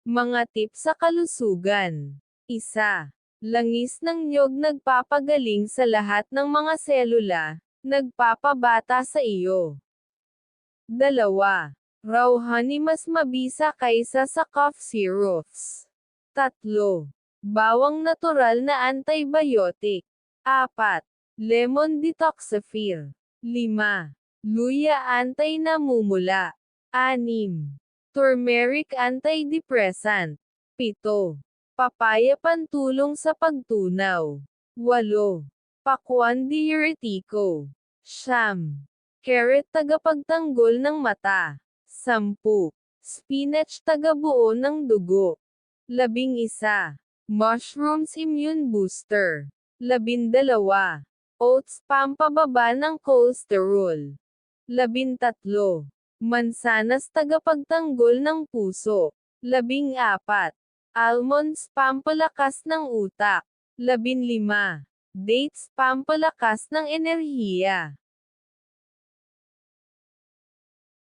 Mga tips sa kalusugan. 1. Langis ng niyog nagpapagaling sa lahat ng mga selula, nagpapabata sa iyo. 2. Raw honey mas mabisa kaysa sa cough syrups. 3. Bawang natural na antibiotic. 4. Lemon detoxifier. 5. Luya anti-namumula. 6. Turmeric antidepressant. 7. Papaya pantulong sa pagtunaw. 8. Pakwan diuretico. 9. Carrot tagapagtanggol ng mata. 10. Spinach tagabuo ng dugo. 11. Mushrooms immune booster. 12. Oats pampababa ng cholesterol. 13. Mansanas tagapagtanggol ng puso. 14. Almonds pampalakas ng utak. 15. Dates pampalakas ng enerhiya.